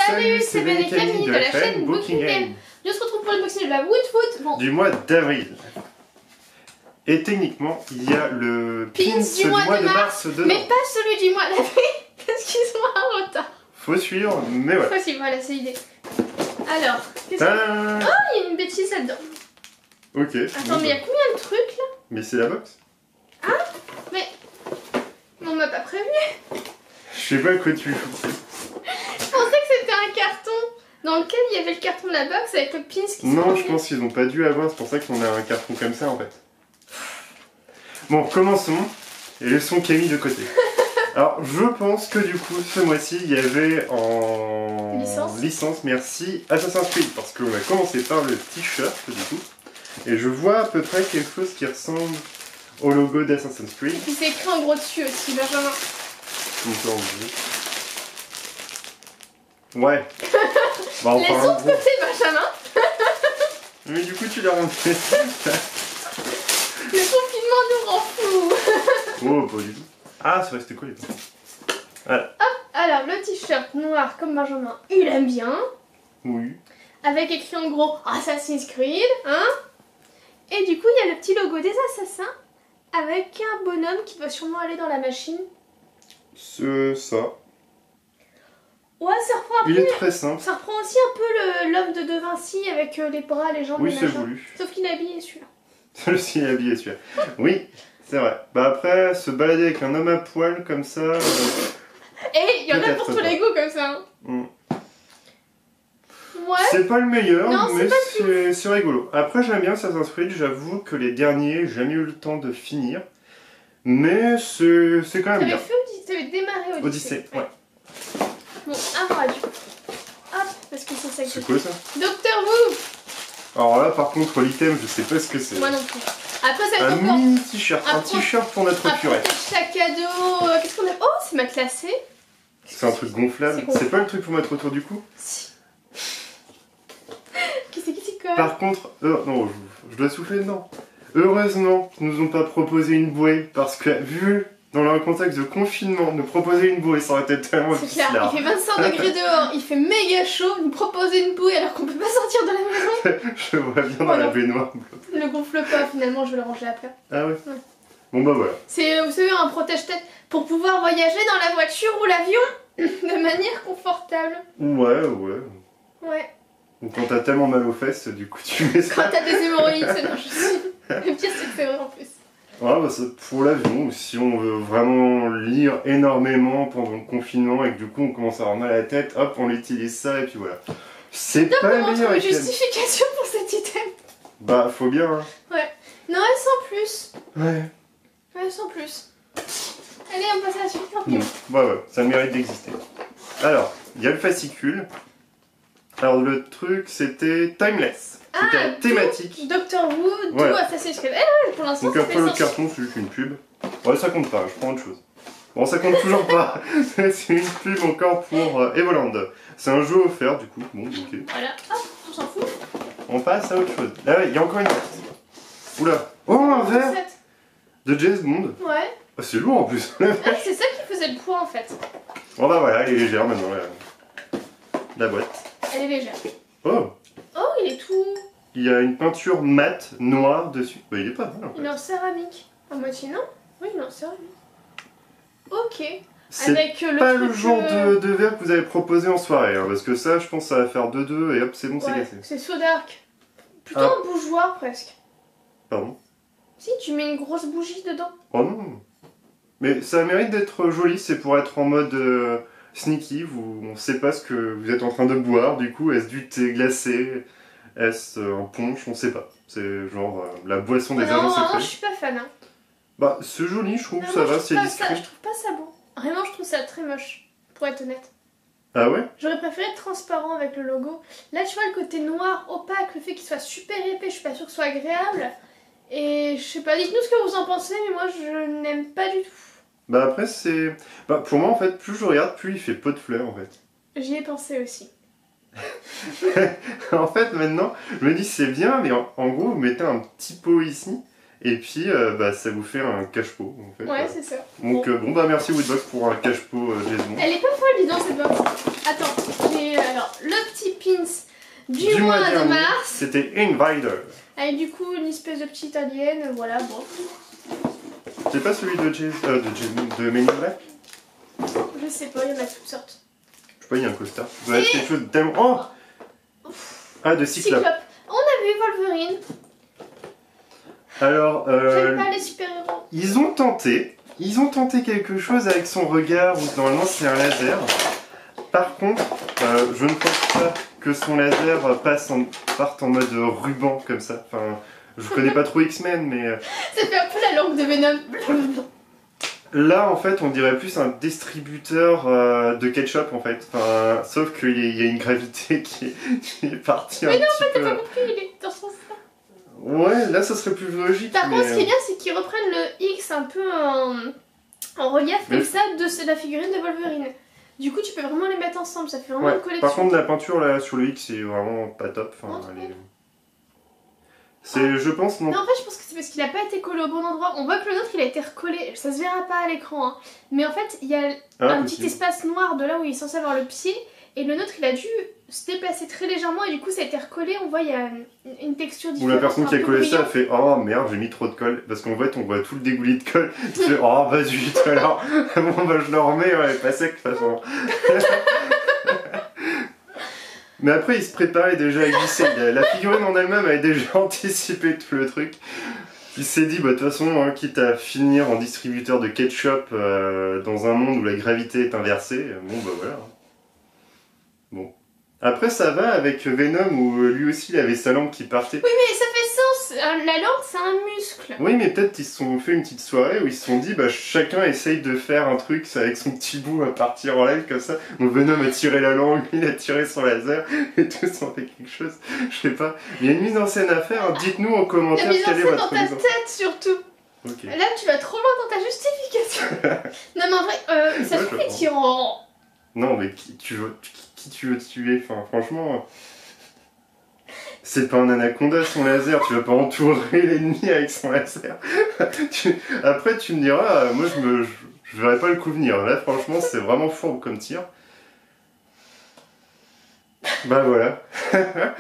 Salut, c'est Ben et Camille de la chaîne Booking Game. On se retrouve pour l'unboxing de la Woodfoot du mois d'avril. Et techniquement, il y a le pins du mois de mars dedans. Mais pas celui du mois d'avril, parce qu'ils sont en retard. Faut suivre, mais voilà. Faut suivre, voilà, c'est l'idée. Alors, qu'est-ce que... Oh, il y a une bêtise là-dedans. Ok. Attends, mais il y a combien de trucs là? Mais c'est la box. Hein? Mais... On m'a pas prévenu. Je sais pas quoi tu fous. Je pensais que c'était un carton dans lequel il y avait le carton de la box avec le pins qui Non, je pense qu'ils ont pas dû avoir, c'est pour ça qu'on a un carton comme ça en fait. Bon, commençons et laissons Camille de côté. Alors, je pense que du coup, ce mois-ci, il y avait en licence, merci, Assassin's Creed, parce qu'on a commencé par le t-shirt du coup, et je vois à peu près quelque chose qui ressemble au logo d'Assassin's Creed. Et puis c'est écrit en gros dessus aussi, Benjamin. Ouais. Bah, enfin, laissons de côté, Benjamin. Mais du coup, tu l'as rentré. Le confinement nous rend fous. Oh, pas du tout. Ah, c'est vrai, c'était cool. Voilà. Hop, alors le t-shirt noir comme Benjamin, il aime bien. Oui. Avec écrit en gros Assassin's Creed, hein. Et du coup, il y a le petit logo des assassins avec un bonhomme qui va sûrement aller dans la machine. C'est ça. Ouais, ça reprend un peu. Il est très simple. Ça reprend aussi un peu l'homme de De Vinci avec les bras, les jambes, oui, les c'est machins. voulu. Sauf qu'il est habillé celui-là. Celui-ci est habillé celui-là. Oui, c'est vrai. Bah après, se balader avec un homme à poil comme ça... Et il y en a pour tous les goûts comme ça. Mm. Ouais. C'est pas le meilleur, non, mais c'est rigolo. Après, j'aime bien Assassin's Creed, j'avoue que les derniers, j'ai jamais eu le temps de finir. Mais c'est quand même bien. T'avais démarré Odyssée, ouais. Bon, un bras du coup. Hop, parce que c'est ça que c'est quoi ça? Docteur Who. Alors là, par contre, l'item, je sais pas ce que c'est. Moi non plus. Après, ça va être un mini t-shirt, un t-shirt pour notre purée. Sac à dos, qu'est-ce qu'on a? Oh, c'est matelassé. C'est un truc gonflable. C'est pas le truc pour mettre autour du cou? Si. Qui c'est qui s'y colle? Par contre, non, je dois souffler dedans. Heureusement qu'ils nous ont pas proposé une bouée, parce que vu dans leur contexte de confinement, nous proposer une bouée, ça aurait été tellement difficile. C'est clair, il fait 25 degrés dehors, il fait méga chaud, nous proposer une bouée alors qu'on peut pas sortir de la maison. Je vois bien dans la baignoire. Ne gonfle pas, finalement je vais le ranger après. Ah ouais, Bon bah voilà. C'est, vous savez, un protège-tête pour pouvoir voyager dans la voiture ou l'avion de manière confortable. Ouais. Ouais. Ou quand t'as tellement mal aux fesses, du coup tu mets ça. Quand t'as des hémorroïdes, c'est non, je suis. Le pire c'est que c'est vrai en plus. Ouais, bah c'est pour l'avion, ou si on veut vraiment lire énormément pendant le confinement et que du coup on commence à avoir mal à la tête, hop, on utilise ça et puis voilà. C'est pas le meilleur item. item. Justification pour cet item. Bah, faut bien, hein. Ouais. Non, elle sans plus. Ouais. Ouais, sans plus. Allez, on passe à la suite, tranquille. Ouais, ça mérite d'exister. Alors, il y a le fascicule. Alors, le truc, c'était Timeless. C'était la thématique. Doctor Who, d'où Assassin's Creed. Eh, pour l'instant, donc après, le carton, c'est juste une pub. Ouais, ça compte pas, je prends autre chose. Bon, ça compte toujours pas. C'est une pub encore pour Evoland. C'est un jeu offert, du coup. Bon, ok. Voilà, hop, on s'en fout. On passe à autre chose. Là, il y a encore une carte. Oula. Oh, un verre de James Bond. Ouais. Ah, c'est lourd en plus. Ah, c'est ça qui faisait le poids en fait. Bon bah voilà, elle est légère maintenant. La boîte. Elle est légère. Oh. Oh, il est tout... Il y a une peinture mate noire dessus. Bah, il est pas mal en fait. Il est en céramique. À moitié, non? Oui, il est en céramique. Ok. C'est avec pas le genre de verre que vous avez proposé en soirée, hein, parce que ça, je pense que ça va faire 2-2 et hop, c'est bon, c'est cassé. C'est so dark. Plutôt un bougeoir presque. Pardon? Si, tu mets une grosse bougie dedans. Oh non. Mais ça mérite d'être joli, c'est pour être en mode sneaky, on sait pas ce que vous êtes en train de boire, du coup, est-ce du thé glacé? Est-ce un punch? On sait pas. C'est genre la boisson des agents secrets. Non, je suis pas fan. Hein. Bah, c'est joli, je trouve, non, ça va, c'est discret. Je trouve pas ça beau. Vraiment, je trouve ça très moche, pour être honnête. Ah ouais? J'aurais préféré être transparent avec le logo. Là, tu vois, le côté noir, opaque, le fait qu'il soit super épais, je suis pas sûre que ce soit agréable. Et je sais pas, dites-nous ce que vous en pensez, mais moi, je n'aime pas du tout. Bah après, c'est... Bah, pour moi, en fait, plus je regarde, plus il fait pot de fleurs, en fait. J'y ai pensé aussi. En fait, maintenant, je me dis c'est bien, mais en gros, vous mettez un petit pot ici, Et puis, bah, ça vous fait un cache-pot, en fait. Ouais, c'est ça. Donc, bon, bah, merci Woodbox pour un cache-pot Jason. Elle est pas folle, dis donc, cette box. Attends, j'ai alors le petit pins du mois de dernier, mars. C'était Invader. Avec du coup une espèce de petite alien, voilà, bon. C'est pas celui de Men in Black? Je sais pas, il y en a toutes sortes. Je sais pas, il y a un coaster. Ça doit être quelque chose de tellement... Oh, ah, de Cyclope. On a vu Wolverine. Alors, J'aime pas les super-héros. ils ont tenté quelque chose avec son regard, où normalement c'est un laser. Par contre, je ne pense pas que son laser parte en mode ruban comme ça. Enfin, je connais pas trop X-Men, mais... Ça fait un peu la langue de Venom. Là, en fait, on dirait plus un distributeur de ketchup, en fait. Enfin, sauf qu'il y a une gravité qui est partie un petit peu... Mais non, en fait, t'as pas compris, il est dans son sens. Ouais, là, ça serait plus logique. Par contre, ce qui est bien, c'est qu'ils reprennent le X un peu en relief comme ça de la figurine de Wolverine. Du coup, tu peux vraiment les mettre ensemble, ça fait vraiment une collection. Par contre, la peinture là sur le X, c'est vraiment pas top. Enfin, c'est, je pense, non. Non, en fait, je pense que c'est parce qu'il a pas été collé au bon endroit. On voit que le nôtre, il a été recollé. Ça se verra pas à l'écran, hein. Mais en fait, il y a un petit espace noir de là où il est censé avoir le pied. Et le nôtre, il a dû se déplacer très légèrement et du coup, ça a été recollé. On voit, il y a une texture différente. Ou la personne qui a collé ça a fait oh merde, j'ai mis trop de colle. Parce qu'en fait, on voit tout le dégoulis de colle. Tu fais oh vas-y, tout à l'heure. Bon, bah je le remets, ouais, pas sec de toute façon. Mais après, il se préparait déjà à glisser. La figurine en elle-même avait déjà anticipé tout le truc. Il s'est dit, bah de toute façon, hein, quitte à finir en distributeur de ketchup dans un monde où la gravité est inversée, bon bah voilà. Bon. Après, ça va avec Venom où lui aussi il avait sa langue qui partait. Oui, mais ça fait sens. La langue, c'est un muscle. Oui, mais peut-être ils se sont fait une petite soirée où ils se sont dit, bah chacun essaye de faire un truc avec son petit bout à partir en live comme ça. Donc Venom a tiré la langue, il a tiré son laser et tous ont fait quelque chose. Je sais pas. Il y a une mise en scène à faire. Dites-nous en commentaire quelle est votre mise en scène dans ta tête surtout. Okay. Là, tu vas trop loin dans ta justification. Non, mais en vrai, ça se trouve, il tire en... Non, mais qui tu veux tuer? Enfin, franchement, c'est pas un anaconda son laser, tu vas pas entourer l'ennemi avec son laser. Après, tu me diras, moi je verrais pas le coup venir. Là, franchement, c'est vraiment fourbe comme tir. Bah voilà.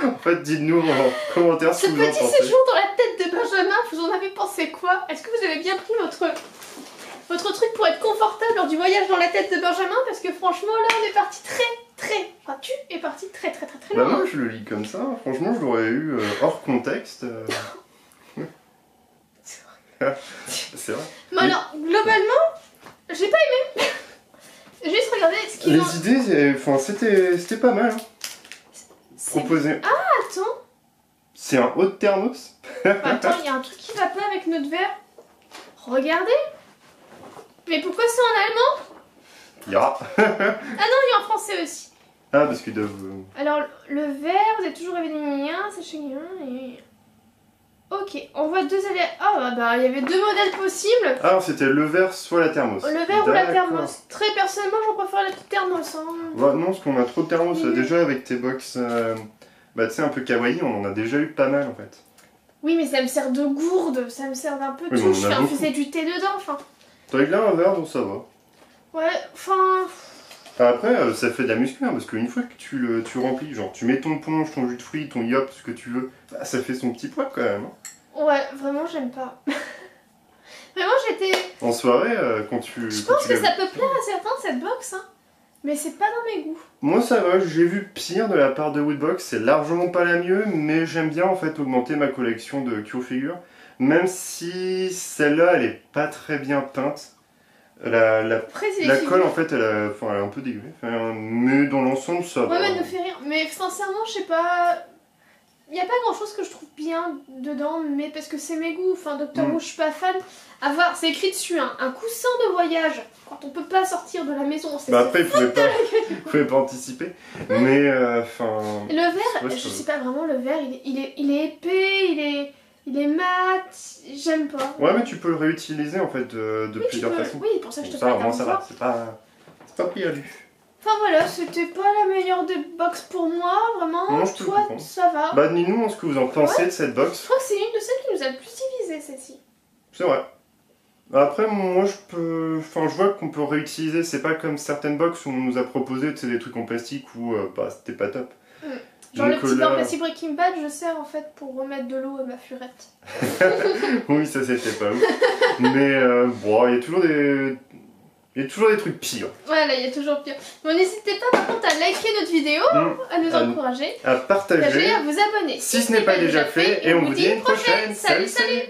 En fait, dites-nous en commentaire ce que vous en pensez. Ce petit séjour dans la tête de Benjamin, vous en avez pensé quoi? Est-ce que vous avez bien pris votre truc pour être confortable lors du voyage dans la tête de Benjamin? Parce que franchement, là, on est parti enfin, tu es parti très loin. Bah moi, je le lis comme ça. Franchement, je l'aurais eu hors contexte. C'est vrai. Mais alors, globalement, j'ai pas aimé. J'ai juste regardé ce qu'ils ont... Les idées, enfin, c'était pas mal. Hein. Proposé. Ah, attends. C'est un haut de thermos. Attends, il y a un truc qui va pas avec notre verre. Regardez. Mais pourquoi c'est en allemand? Ya. Ah non, il est en français aussi. Ah, parce qu'ils doivent... Alors, le verre, vous êtes toujours révélé, c'est chez et... Ok, on voit deux allées... Ah bah, il y avait deux modèles possibles. Ah, c'était le verre soit la thermos. Le verre ou la thermos. Très personnellement, j'en préfère la petite thermos. Hein. Ouais, non, parce qu'on a trop de thermos. Déjà, avec tes box, bah, tu sais, un peu kawaii, on en a déjà eu pas mal, en fait. Oui, mais ça me sert de gourde, ça me sert d'un peu tout. Je fais infuser du thé dedans, enfin... T'as là un verre, donc ça va. Ouais, enfin... Après, ça fait de la muscu, hein, parce qu'une fois que tu remplis, genre tu mets ton punch, ton jus de fruits, ton yop, ce que tu veux, bah, ça fait son petit poids quand même. Hein. Ouais, vraiment j'aime pas. Vraiment j'étais... En soirée, quand tu... Je pense que ça peut plaire à certains cette box, hein. Mais c'est pas dans mes goûts. Moi ça va, j'ai vu pire de la part de Woodbox, c'est largement pas la mieux, mais j'aime bien en fait augmenter ma collection de Q-figures. Même si celle-là elle est pas très bien peinte. La colle en fait elle est un peu dégueu, mais dans l'ensemble ça va. Ouais, mais elle nous fait rire. Mais sincèrement, je sais pas. Il n'y a pas grand chose que je trouve bien dedans, mais parce que c'est mes goûts. Enfin, Doctor Who, je suis pas fan. À voir, c'est écrit dessus, hein, un coussin de voyage. Quand on peut pas sortir de la maison, c'est... Bah après, il pouvait pas anticiper. Mais enfin. Le verre, je sais pas vraiment, le verre, il est épais, il est mat, j'aime pas. Ouais, mais tu peux le réutiliser en fait de plusieurs façons. Oui, pour ça je te parle. Vraiment, ça va, c'est pas perdu. Enfin voilà, c'était pas la meilleure des box pour moi, vraiment. Non, toi, ça va. Bah, dis-nous ce que vous en pensez de cette box. Je crois que c'est une de celles qui nous a le plus divisé, celle-ci. C'est vrai. Après, moi, je vois qu'on peut réutiliser. C'est pas comme certaines box où on nous a proposé des trucs en plastique où bah, c'était pas top. Genre le petit pain plastique Breaking Bad, je sers en fait pour remettre de l'eau à ma furette. Oui, ça c'était pas ouf. Mais bon, il y a toujours des... Il y a toujours des trucs pires. Voilà, il y a toujours pire. Bon, n'hésitez pas par contre à liker notre vidéo, à nous encourager, à partager, à vous abonner. Si ce n'est pas déjà fait, et on vous dit à une prochaine. Salut, salut.